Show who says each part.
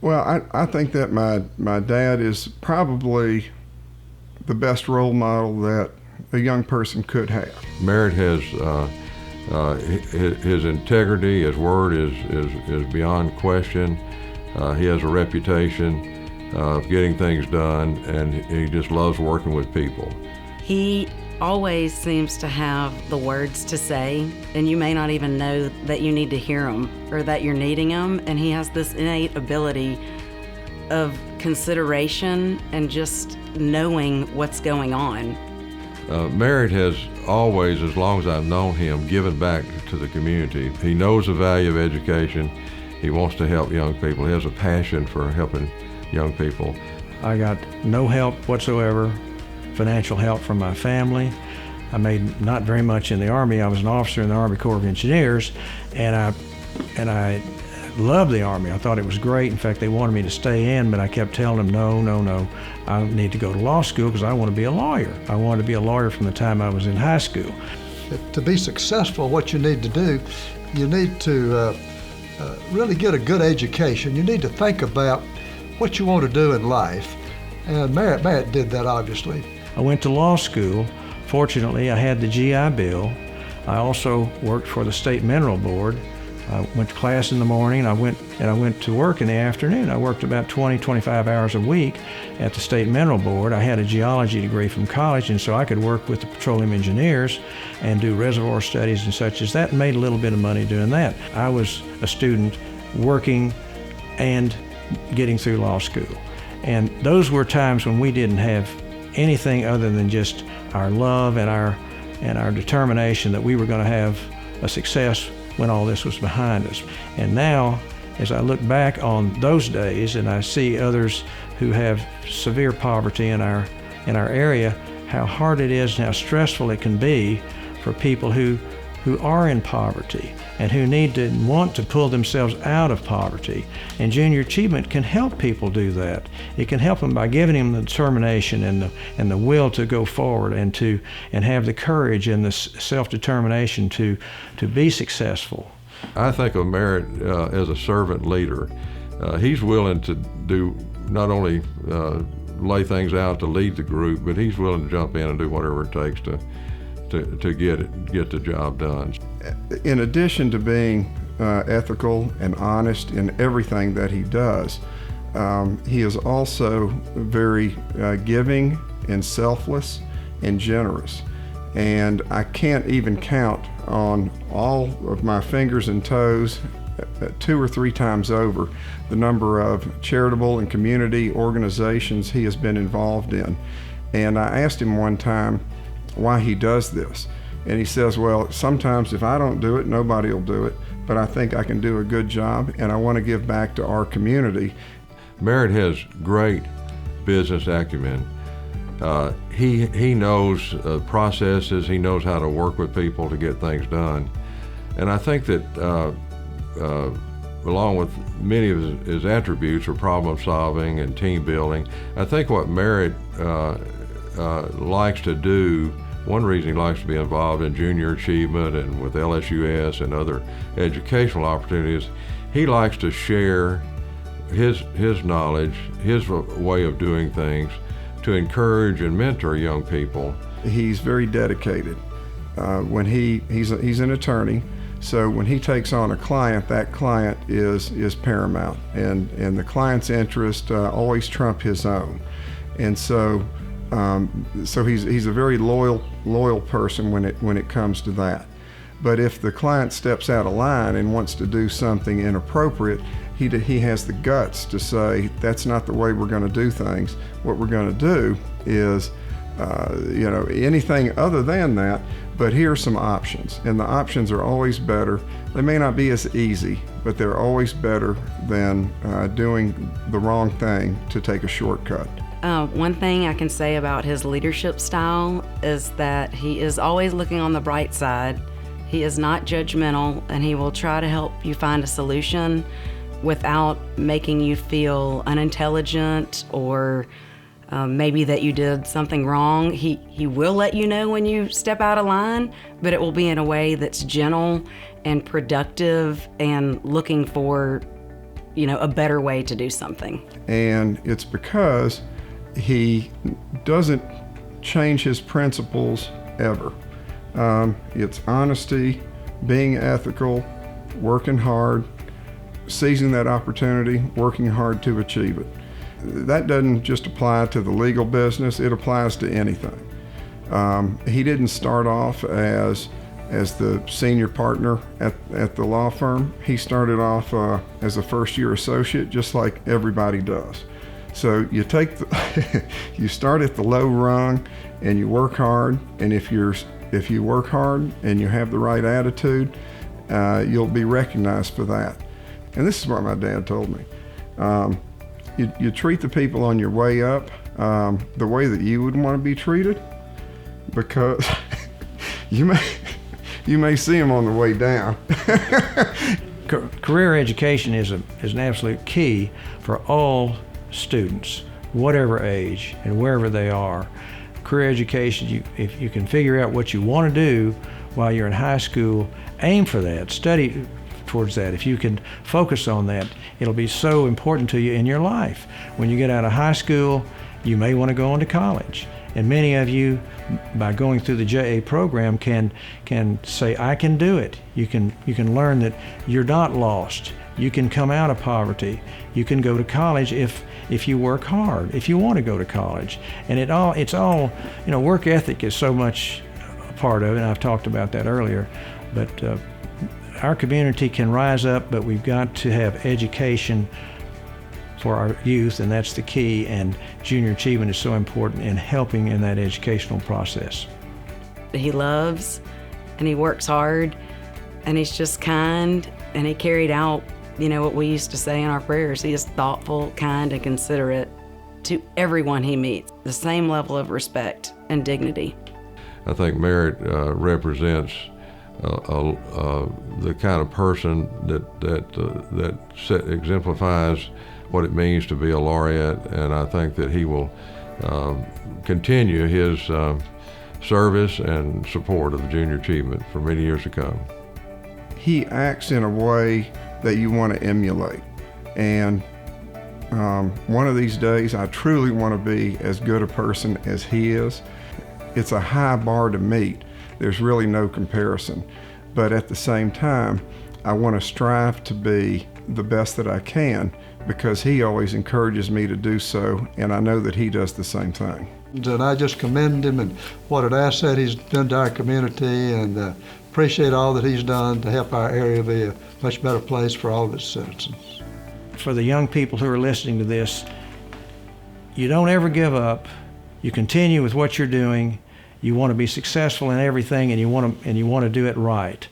Speaker 1: Well, I think that my dad is probably the best role model that a young person could have.
Speaker 2: Merritt has his integrity, his word is beyond question. He has a reputation of getting things done, and he just loves working with people.
Speaker 3: He always seems to have the words to say, and you may not even know that you need to hear them or that you're needing them, and he has this innate ability of consideration and just knowing what's going on.
Speaker 2: Merritt has always, as long as I've known him, given back to the community. He knows the value of education. He wants to help young people. He has a passion for helping young people.
Speaker 4: I got no help whatsoever, financial help from my family. I made not very much in the Army. I was an officer in the Army Corps of Engineers, and I loved the Army. I thought it was great. In fact, they wanted me to stay in, but I kept telling them, no, I need to go to law school because I want to be a lawyer. I wanted to be a lawyer from the time I was in high school.
Speaker 5: To be successful, what you need to do, you need to really get a good education. You need to think about what you want to do in life, and Merritt did that, obviously.
Speaker 4: I went to law school. Fortunately, I had the GI Bill. I also worked for the State Mineral Board. I went to class in the morning, I went to work in the afternoon. I worked about 25 hours a week at the State Mineral Board. I had a geology degree from college, and so I could work with the petroleum engineers and do reservoir studies and such as that, and made a little bit of money doing that. I was a student working and getting through law school. And those were times when we didn't have anything other than just our love and our determination that we were going to have a success when all this was behind us. And now, as I look back on those days and I see others who have severe poverty in our area, how hard it is and how stressful it can be for people who are in poverty and who need to want to pull themselves out of poverty. And Junior Achievement can help people do that. It can help them by giving them the determination and the will to go forward and have the courage and the self-determination to be successful.
Speaker 2: I think of Merritt as a servant leader. He's willing to do not only lay things out to lead the group, but he's willing to jump in and do whatever it takes to get the job done.
Speaker 1: In addition to being ethical and honest in everything that he does, he is also very giving and selfless and generous. And I can't even count on all of my fingers and toes 2 or 3 times over the number of charitable and community organizations he has been involved in. And I asked him one time why he does this. And he says, well, sometimes if I don't do it, nobody will do it, but I think I can do a good job, and I want to give back to our community.
Speaker 2: Merritt has great business acumen. He knows processes, he knows how to work with people to get things done. And I think that along with many of his attributes are problem solving and team building, I think what Merritt likes to do, one reason he likes to be involved in Junior Achievement and with LSUS and other educational opportunities, he likes to share his knowledge, his way of doing things, to encourage and mentor young people.
Speaker 1: He's very dedicated. When he's an attorney, so when he takes on a client, that client is paramount, and the client's interest always trump his own. And so he's a very loyal person when it comes to that. But if the client steps out of line and wants to do something inappropriate, he has the guts to say, that's not the way we're going to do things. What we're going to do is anything other than that, but here are some options. And the options are always better. They may not be as easy, but they're always better than doing the wrong thing to take a shortcut.
Speaker 3: One thing I can say about his leadership style is that he is always looking on the bright side. He is not judgmental, and he will try to help you find a solution without making you feel unintelligent or maybe that you did something wrong. He will let you know when you step out of line, but it will be in a way that's gentle and productive and looking for a better way to do something.
Speaker 1: And it's because he doesn't change his principles ever. It's honesty, being ethical, working hard, seizing that opportunity, working hard to achieve it. That doesn't just apply to the legal business, it applies to anything. He didn't start off as the senior partner at the law firm. He started off as a first-year associate, just like everybody does. So you you start at the low rung and you work hard, and if you work hard and you have the right attitude, you'll be recognized for that. And this is what my dad told me. You treat the people on your way up the way that you would want to be treated, because you may see them on the way down.
Speaker 4: Career education is an absolute key for all students, whatever age and wherever they are. Career education, if you can figure out what you want to do while you're in high school, aim for that, study towards that. If you can focus on that, it'll be so important to you in your life. When you get out of high school, you may want to go on to college. And many of you, by going through the JA program, can say, I can do it. You can learn that you're not lost. You can come out of poverty. You can go to college if you work hard, if you want to go to college. And it's all, work ethic is so much a part of it, and I've talked about that earlier. But our community can rise up, but we've got to have education for our youth, and that's the key, and junior achievement is so important in helping in that educational process.
Speaker 3: He loves and he works hard, and he's just kind, and he carried out, what we used to say in our prayers. He is thoughtful, kind, and considerate to everyone he meets, the same level of respect and dignity.
Speaker 2: I think Merritt represents the kind of person that exemplifies what it means to be a laureate, and I think that he will continue his service and support of the junior achievement for many years to come.
Speaker 1: He acts in a way that you want to emulate, and one of these days I truly want to be as good a person as he is. It's a high bar to meet. There's really no comparison, but at the same time I want to strive to be the best that I can, because he always encourages me to do so, and I know that he does the same thing.
Speaker 5: And I just commend him and what an asset he's been to our community, and appreciate all that he's done to help our area be a much better place for all of its citizens.
Speaker 4: For the young people who are listening to this, you don't ever give up. You continue with what you're doing. You want to be successful in everything, and you want to do it right.